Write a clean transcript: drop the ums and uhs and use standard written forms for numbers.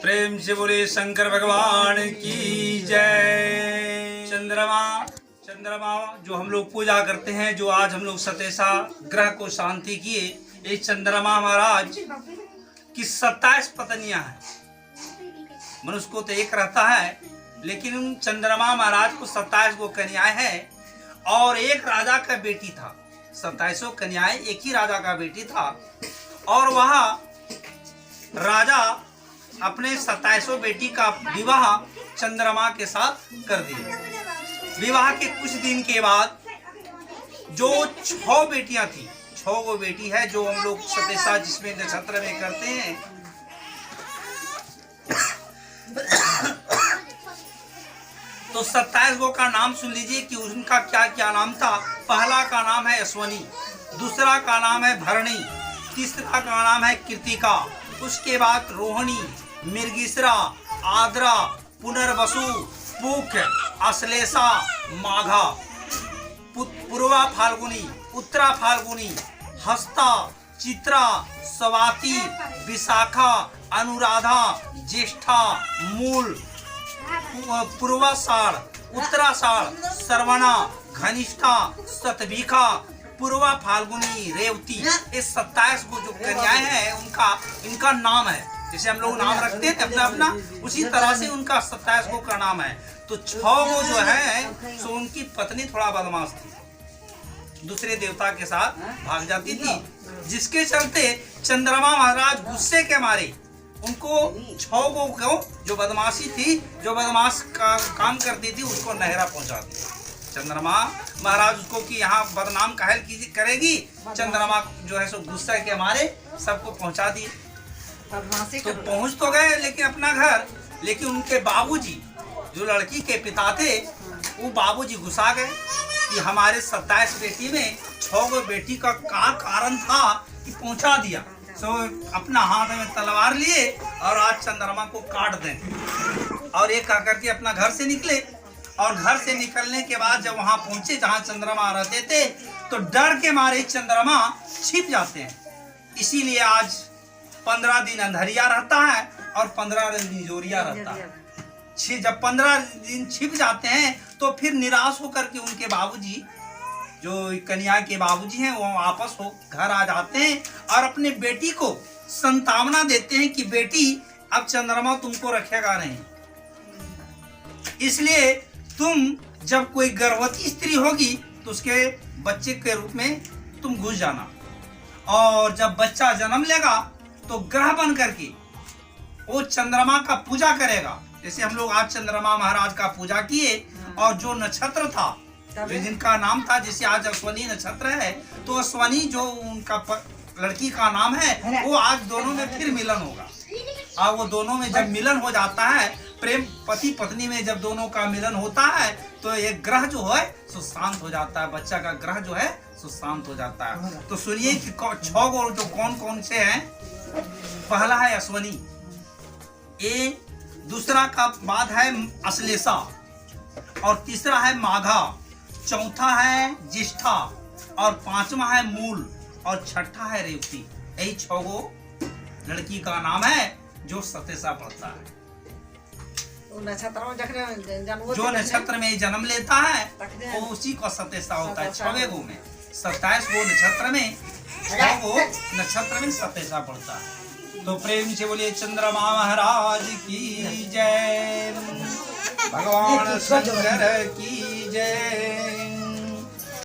प्रेम से बोले शंकर भगवान की जय। चंद्रमा जो हम लोग पूजा करते हैं, जो आज हम लोग सतेसा ग्रह को शांति किए, ये चंद्रमा महाराज की 27 पत्नियां हैं। मनुष्य को तो एक रहता है, लेकिन चंद्रमा महाराज को 27 गो कन्याएं हैं और एक राजा का बेटी था। 27 कन्याएं एक ही राजा का बेटी था और वह राजा अपने 27 बेटी का विवाह चंद्रमा के साथ कर दिया। विवाह के कुछ दिन के बाद जो 6 बेटियां थी, 6 गो बेटी है जो हम लोग सतेसा जिसमें नक्षत्र में करते हैं, तो 27 गो का नाम सुन लीजिए कि उनका क्या क्या नाम था। पहला का नाम है अश्वनी, दूसरा का नाम है भरणी, तीसरा का नाम है कृतिका, उसके बाद रोहिणी, मृगशिरा, आद्रा, पुनर्वसु, पुख, अश्लेषा, माघा, पूर्वा फाल्गुनी, उत्तरा फाल्गुनी, हस्ता, चित्रा, स्वाति, विशाखा, अनुराधा, ज्येष्ठा, मूल, पूर्वाषाढ़, उत्तराषाढ़, श्रवणा, घनिष्ठा, शतभिखा, पूर्वा फाल्गुनी, रेवती। ये 27 को जो कन्याएं हैं इनका नाम है। जैसे हम लोग नाम रखते हैं अपना अपना, उसी तरह से उनका 27 को का नाम है। तो 6 गो जो है सो उनकी पत्नी थोड़ा बदमाश थी, दूसरे देवता के साथ भाग जाती थी, जिसके चलते चंद्रमा महाराज गुस्से के मारे उनको 6 गो को जो बदमाशी थी, जो बदमाश का काम करती थी, उसको नहरा पहुंचा दिया। चंद्रमा महाराज उसको कि यहाँ बदनाम काहे करेगी, चंद्रमा जो है सो गुस्से के मारे सबको पहुंचा दिए। तो पहुंच तो गए लेकिन अपना घर, लेकिन उनके बाबूजी जो लड़की के पिता थे, वो बाबूजी गुस्सा गए कि हमारे 27 बेटी में 6 गो बेटी का क्या कारण था कि पहुंचा दिया। तो अपना हाथ में तलवार लिए और आज चंद्रमा को काट दें। और एक कह करके अपना घर से निकले, और घर से निकलने के बाद जब वहां पहुंचे जहां चंद्रमा रहते थे, तो डर के मारे चंद्रमा छिप जाते हैं। इसीलिए आज 15 दिन अंधेरिया रहता है और 15 दिन जोरिया रहता है। जब 15 दिन छिप जाते हैं तो फिर निराश होकर के उनके बाबूजी, जो कन्या के बाबूजी हैं, वो वापस हो घर आ जाते हैं और अपने बेटी को संतावना देते हैं कि बेटी अब चंद्रमा तुमको रखेगा नहीं, इसलिए तुम जब कोई गर्भवती स्त्री होगी तो उसके बच्चे के रूप में तुम घुस जाना, और जब बच्चा जन्म लेगा तो ग्रह बन करके वो चंद्रमा का पूजा करेगा। जैसे हम लोग आज चंद्रमा महाराज का पूजा किए, और जो नक्षत्र था जिनका नाम था, जैसे आज अश्वनी नक्षत्र है, तो अश्वनी जो उनका लड़की का नाम है, वो आज दोनों में फिर मिलन होगा। और वो दोनों में जब मिलन हो जाता है, प्रेम पति पत्नी में जब दोनों का मिलन होता है, तो एक ग्रह जो है सो शांत हो जाता है, बच्चा का ग्रह जो है सो शांत हो जाता है। तो सुनिए कि 6 गो जो कौन कौन से हैं। पहला है अश्वनी, ये दूसरा का बाद है अश्लेषा, और तीसरा है माघा, चौथा है ज्येष्ठा, और 5वां है मूल, और 6ठा है रेवती। यही 6 गो लड़की का नाम है जो सतेसा पड़ता है। जो नक्षत्र में जन्म लेता है वो उसी का सतेसा होता है। 6 गो में 27 गो नक्षत्र में 6 गो नक्षत्र में सतेसा पड़ता है। तो प्रेम से बोलिए चंद्रमा महाराज की जय, भगवान शंकर की जय।